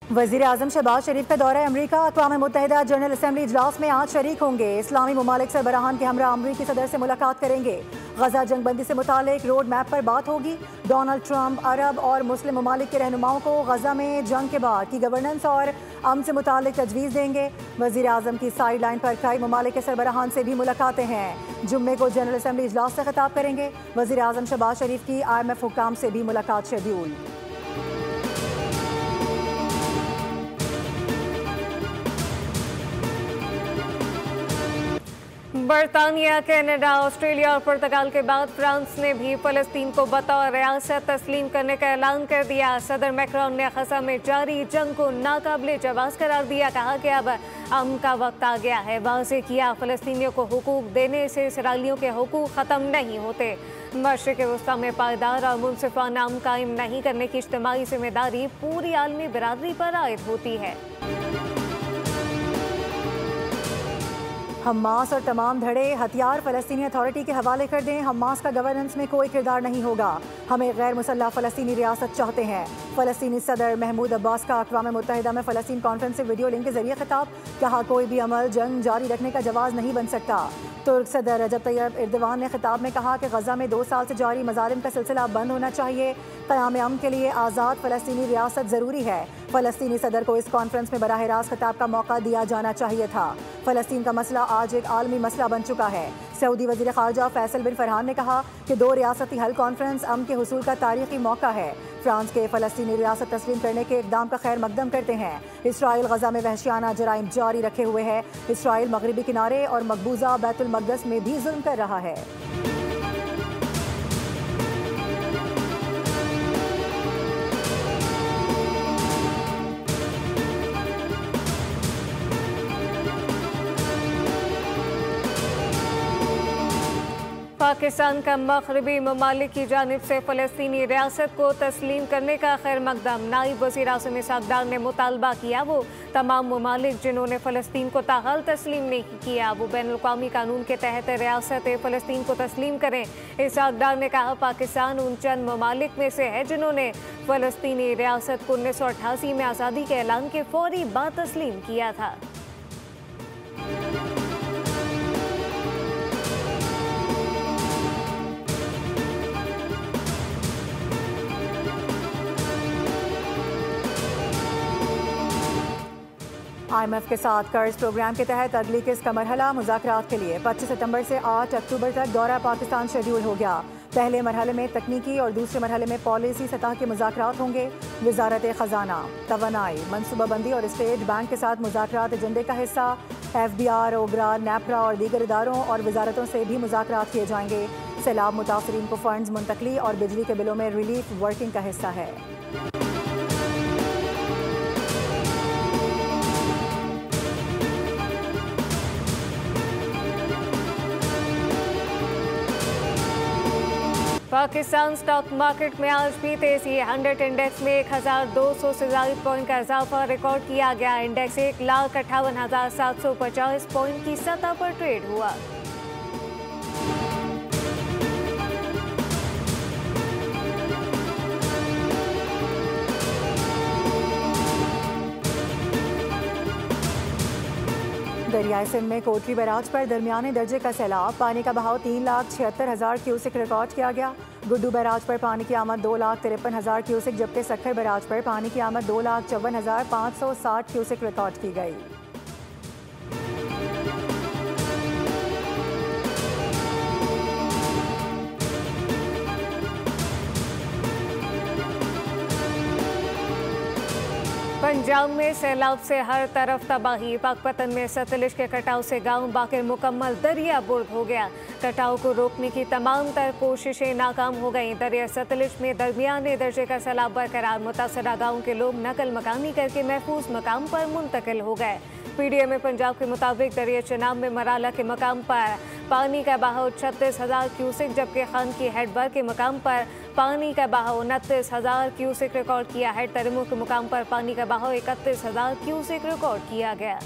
वज़ीर आज़म शहबाज शरीफ का दौरा अमरीका अक़वाम मुत्तहिदा जनरल असम्बली इजलास में आज शरीक होंगे। इस्लामी ममालिक सरबराहान के हमरा अमरीकी सदर से मुलाकात करेंगे। गजा जंगबंदी से मुतालिक रोड मैप पर बात होगी। डोनाल्ड ट्रंप अरब और मुस्लिम ममालिक के रहनुमाओं को गजा में जंग के बाद की गवर्नेंस और अमन से मुतालिक तजवीज़ देंगे। वज़ीर आज़म की साइड लाइन पर कई ममालिक के सरबराहान से भी मुलाकातें हैं। जुम्मे को जनरल असम्बली इजलास से खिताब करेंगे। वज़ीर आज़म शहबाज शरीफ की IMF हुक्काम से भी मुलाकात शेड्यूल। बरतानिया, कनाडा, ऑस्ट्रेलिया और पुर्तगाल के बाद फ्रांस ने भी फ़लस्तीन को बतौर रियासत तस्लीम करने का ऐलान कर दिया। सदर मैक्रोन ने गजा में जारी जंग को नाकाबिले जवाज़ करार दिया। कहा कि अब अमन का वक्त आ गया है। वाज़ेह किया, फ़लस्तीनियों को हुकूक देने से इसराइलियों के हुकूक ख़त्म नहीं होते। मशरिक़ वस्ता में पायदार और मुनसिफ़ाना अमन कायम नहीं करने की इज्तिमाई जिम्मेदारी पूरी आलमी बिरादरी पर आयद होती है। हमास और तमाम धड़े हथियार फ़लस्तीनी अथॉरिटी के हवाले कर दें। हमास का गवर्नेंस में कोई किरदार नहीं होगा। हमें गैर मुसल्लह फ़लस्तीनी रियासत चाहते हैं। फ़लस्तीनी सदर महमूद अब्बास का अक़वाम मुत्तहिदा में फ़लस्तीन कॉन्फ्रेंस से वीडियो लिंक के जरिए खिताब। कहा, कोई भी अमल जंग जारी रखने का जवाज़ नहीं बन सकता। तुर्क सदर रजब तैयब एर्दोगान ने खिताब में कहा कि गजा में 2 साल से जारी मज़ालिम का सिलसिला बंद होना चाहिए। क़याम अमन के लिए आज़ाद फ़लस्तीनी रियासत ज़रूरी है। फ़लस्तीनी सदर को इस कॉन्फ्रेंस में बराह रास्त खिताब का मौका दिया जाना चाहिए था। फ़लस्तीन का मसला आज एक आलमी मसला बन चुका है। सऊदी वज़ीर ख़ारजा फैसल बिन फरहान ने कहा कि 2 रियासती हल कॉन्फ्रेंस अमन के हुसूल का तारीख़ी मौका है। फ्रांस के फ़लस्तीनी रियासत तस्लीम करने के इक़दाम का खैर मकदम करते हैं। इसराइल गजा में वहशियाना जराइम जारी रखे हुए है। इसराइल मगरबी किनारे और मकबूजा बैतुल मक़दस में भी जुल्म कर रहा है। पाकिस्तान का मगरबी ममालिक की जानिब से फ़लस्तीनी रियासत को तस्लीम करने का खैर मकदम। नाइब वज़ीर आज़म इसहाक़ डार ने मुतालबा किया वो तमाम ममालिक जिन्होंने फ़लस्तीन को ताहाल तस्लीम नहीं किया वो बैनुल-अक़वामी कानून के तहत रियासत फ़लस्तीन को तस्लीम करें। इसहाक़ डार ने कहा, पाकिस्तान उन चंद ममालिक में से है जिन्होंने फ़लस्तीनी रियासत को 1988 में आज़ादी के ऐलान के फौरी बाद तस्लीम किया था। IMF के साथ कर्ज प्रोग्राम के तहत अगली किस्त का मरहला मुज़ाकरात के लिए 25 सितंबर से 8 अक्टूबर तक दौरा पाकिस्तान शेड्यूल हो गया। पहले मरहले में तकनीकी और दूसरे मरहले में पॉलिसी सतह के मुज़ाकरात होंगे। वज़ारत ख़जाना, तवानाई, मनसूबाबंदी और स्टेट बैंक के साथ मुज़ाकरात एजेंडे का हिस्सा। FBR, ओगरा, नेपरा और दीगर इदारों और वजारतों से भी मुज़ाकरात किए जाएंगे। सैलाब मुतासरीन को फ़ंड्स मुंतकली और बिजली के बिलों में रिलीफ वर्किंग का हिस्सा है। पाकिस्तान स्टॉक मार्केट में आज भी तेजी। 100 इंडेक्स में 1200 से ज़ायद पॉइंट का इजाफा रिकॉर्ड किया गया। इंडेक्स 1,58,750 पॉइंट की सतह पर ट्रेड हुआ। दरियाई सिंध में कोटरी बैराज पर दरमियाने दर्जे का सैलाब। पानी का बहाव 3,76,000 क्यूसेक रिकॉर्ड किया गया। गुड्डू बैराज पर पानी की आमद 2,53,000 क्यूसेक, जबकि सक्खर बैराज पर पानी की आमद 2,54,560 क्यूसेक रिकॉर्ड की गई। पंजाब में सैलाब से हर तरफ तबाही। पाकपतन में सतलुज के कटाव से गांव बाकिर मुकम्मल दरिया बुर्द हो गया। कटाव को रोकने की तमाम तर कोशिशें नाकाम हो गईं। दरिया सतलुज में दरमियाने दर्जे का सैलाब बरकरार। मुतासरा गाँव के लोग नकल मकानी करके महफूज मकाम पर मुंतकिल हो गए। PDM पंजाब के मुताबिक दरिया चनाब में मराला के मकाम पर पानी का बहाव 36,000 क्यूसेक, जबकि खान की हेडबर के मकाम पर पानी का बहाव 29,000 क्यूसेक रिकॉर्ड किया है। तरमू के मुकाम पर पानी का बहाव 31,000 क्यूसेक रिकॉर्ड किया गया।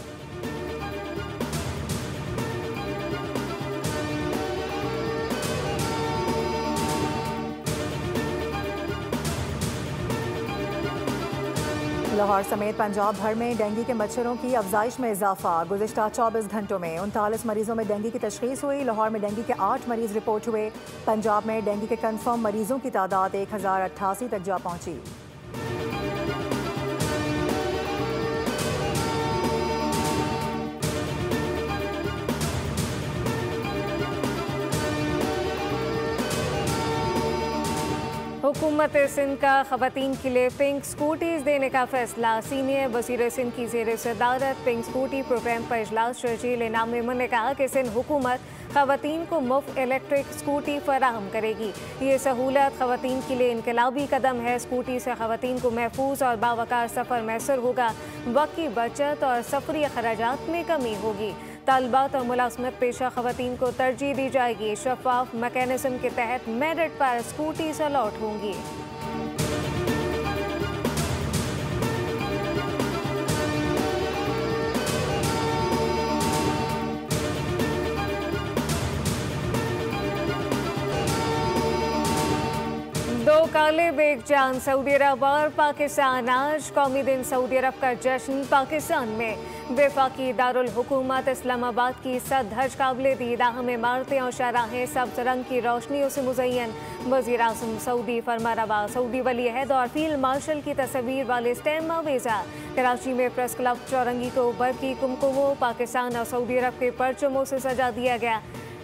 लाहौर समेत पंजाब भर में डेंगू के मच्छरों की अफजाइश में इजाफा। गुज़िश्ता 24 घंटों में 39 मरीजों में डेंगू की तशखीस हुई। लाहौर में डेंगू के 8 मरीज रिपोर्ट हुए। पंजाब में डेंगू के कन्फर्म मरीजों की तादाद 1088 तक जा पहुंची। हुकूमत सिंध का खवातीन के लिए पिंक स्कूटीज देने का फैसला। सीनियर वज़ीर सिंध की ज़ेर सदारत पिंक स्कूटी प्रोग्राम पर इजलास शर्जील इनाम मेमन ने कहा कि सिंध हुकूमत खवातीन को मुफ्त इलेक्ट्रिक स्कूटी फराहम करेगी। ये सहूलत खवातीन के लिए इनकलाबी कदम है। स्कूटी से खवातीन को महफूज और बावकार सफ़र मैसर होगा। वक्त की बचत और सफरी अखराजात में कमी होगी। तालबात और मुलाजमत पेशा खवातीन को तरजीह दी जाएगी। शफाफ मैकेनिज्म के तहत मेरिट पर स्कूटी से अलॉट होंगी। दो काले बेग जान सऊदी अरब और पाकिस्तान। आज कौमी दिन सऊदी अरब का जश्न पाकिस्तान में। वफाकी दारुल हुकूमत इस्लामाबाद की सदहज काबिल दीद अहम इमारतें और शाहराहें सब्ज रंग की रोशनियों से मुज़य्यन। वज़ीर आज़म सऊदी फरमारवा सऊदी वली अहद और फील्ड मार्शल की तस्वीर वाले स्टैम्प आवेजा। कराची में प्रेस क्लब चौरंगी को बरकी कुमकुमों पाकिस्तान और सऊदी अरब के परचमों से सजा दिया गया।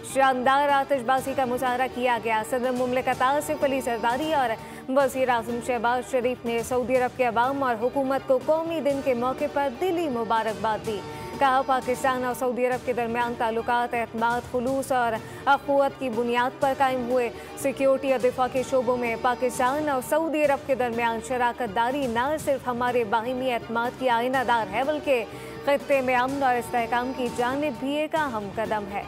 शानदार आतिशबाजी का मुजाहरा किया गया। सदर मुमलिकत आसिफ अली जरदारी और वज़ीर आज़म शहबाज शरीफ ने सऊदी अरब के अवाम और हुकूमत को कौमी दिन के मौके पर दिली मुबारकबाद दी। कहा पाकिस्तान और सऊदी अरब के दरमियान ताल्लुकात एतमाद, खुलूस और अखुवत की बुनियाद पर कायम हुए। सिक्योरिटी और दिफा के शोबों में पाकिस्तान और सऊदी अरब के दरमियान शराकत दारी न सिर्फ हमारे बाहिमी एतमाद की आइनादार है बल्कि खित्ते में अमन और इस्तेहकाम की जानिब भी एक अहम कदम है।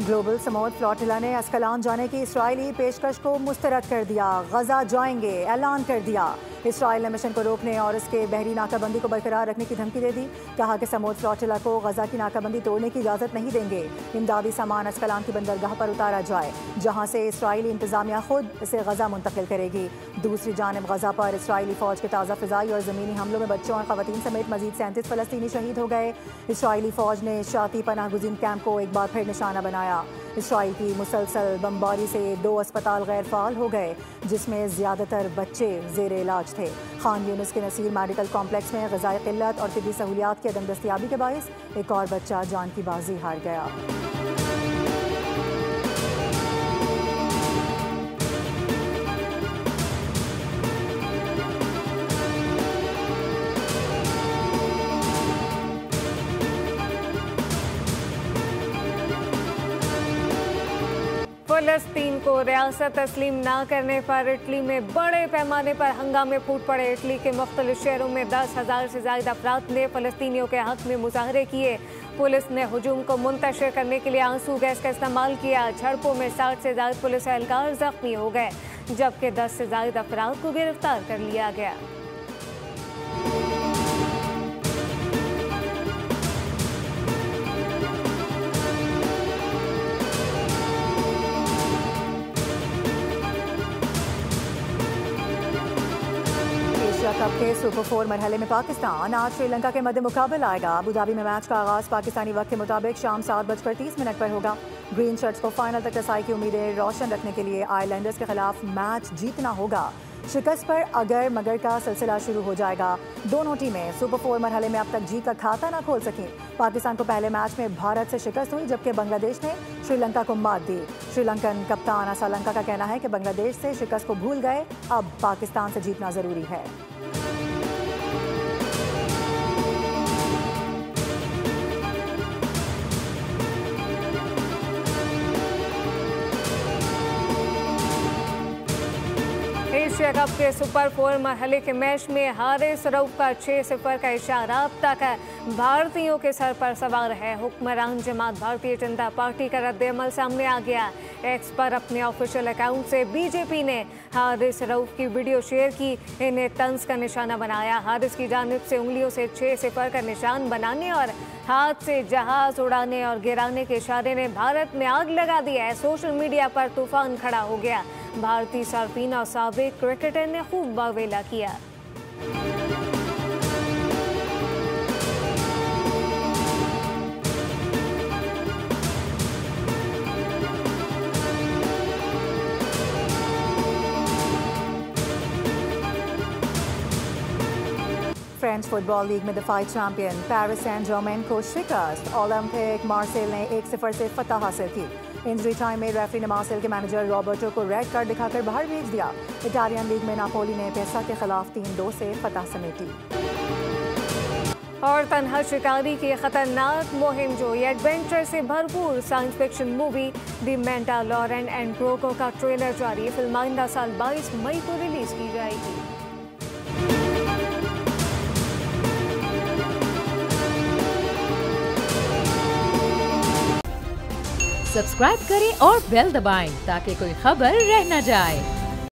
ग्लोबल समोद फ्लॉटिला ने अस्कलान जाने की इसराइली पेशकश को मुस्तरद कर दिया। गजा जाएंगे ऐलान कर दिया। इसराइल ने मिशन को रोकने और इसके बहरी नाकाबंदी को बरकरार रखने की धमकी दे दी। कहा कि समोद फ्लॉटिला को गजा की नाकाबंदी तोड़ने की इजाज़त नहीं देंगे। इमदादी सामान अस्कलान की बंदरगाह पर उतारा जाए जहाँ से इसराइली इंतजामिया खुद इसे गजा मुंतकिल करेगी। दूसरी जानब गजा पर इसराइली फ़ौज के ताज़ा फ़िज़ाई और ज़मीनी हमलों में बच्चों और ख़वातीन समेत मजीद 37 फ़लस्तीनी शहीद हो गए। इसराइली फ़ौज ने शाती पनाह गुज़ीन कैंप को एक बार फिर निशाना बनाया। इसराइल की मुसलसल बमबारी से 2 अस्पताल गैर फ़ाल हो गए जिसमें ज़्यादातर बच्चे ज़ेर इलाज थे। खान यूनिस के नसीर मेडिकल कॉम्प्लेक्स में ग़िज़ाई क़िल्लत और तिब्बी सहूलियात की अदम दस्तियाबी के बाइस एक और बच्चा जान की बाजी हार गया। फ़लस्तीन को रियासत तस्लीम न करने पर इटली में बड़े पैमाने पर हंगामे फूट पड़े। इटली के मुख्तलिफ शहरों में 10,000 से ज़्यादा अफराद ने फ़लस्तीनियों के हक़ में मुजाहरे किए। पुलिस ने हुजूम को मुंतशिर करने के लिए आंसू गैस का इस्तेमाल किया। झड़पों में 60 से ज़्यादा पुलिस एहलकार ज़ख्मी हो गए जबकि 10 से ज़्यादा अफराद को गिरफ्तार कर लिया गया। कप के सुपर 4 मरहले में पाकिस्तान आज श्रीलंका के मध्य मुकाबल आएगा। अबूधाबी में मैच का आगाज पाकिस्तानी वक्त के मुताबिक शाम 7:30 पर होगा। ग्रीन शर्ट्स को फाइनल तक रसाई की उम्मीदें रोशन रखने के लिए आयरलैंडर्स के खिलाफ मैच जीतना होगा। शिकस्त पर अगर मगर का सिलसिला शुरू हो जाएगा। दोनों टीमें सुपर 4 मरहले में अब तक जीत का खाता ना खोल सकें। पाकिस्तान को पहले मैच में भारत से शिकस्त हुई जबकि बांग्लादेश ने श्रीलंका को मात दी। श्रीलंकन कप्तान असालंका का कहना है कि बांग्लादेश से शिकस्त को भूल गए, अब पाकिस्तान से जीतना जरूरी है। एशिया कप के सुपर 4 मरहले के मैच में हारिस रऊफ का 6-0 का इशारा अब तक भारतीयों के सर पर सवार है। हुक्मरान जमात भारतीय जनता पार्टी का रद्द-ए-अमल सामने आ गया। एक्स पर अपने ऑफिशियल अकाउंट से बीजेपी ने हारिस रऊफ की वीडियो शेयर की, इन्हें तंज का निशाना बनाया। हारिस की जानिब से उंगलियों से 6-0 का निशान बनाने और हाथ से जहाज उड़ाने और गिराने के इशारे ने भारत में आग लगा दिया है। सोशल मीडिया पर तूफान खड़ा हो गया। भारतीय सार्फिन और साबिक क्रिकेटर ने खूब वावेला किया। फ्रेंच फुटबॉल लीग में दफाई चैंपियन पेरिस सेंट जर्मेन को शिकस्त। ओलंपिक मार्सेल ने 1-0 से फतह हासिल की। इंजरी टाइम में रेफरी ने मार्सेल के मैनेजर रॉबर्टो को रेड कार्ड दिखाकर बाहर भेज दिया। इटालियन लीग में नापोली ने पेसा के खिलाफ 3-2 से फतह समेटी। और तन्हा शिकारी की खतरनाक मुहिम जो ये एडवेंचर से भरपूर science fiction movie the Mandalorian and Grogu का ट्रेलर जारी। फिल्म आइंदा साल 22 मई को रिलीज की जाएगी। सब्सक्राइब करें और बेल दबाएं ताकि कोई खबर रह न जाए।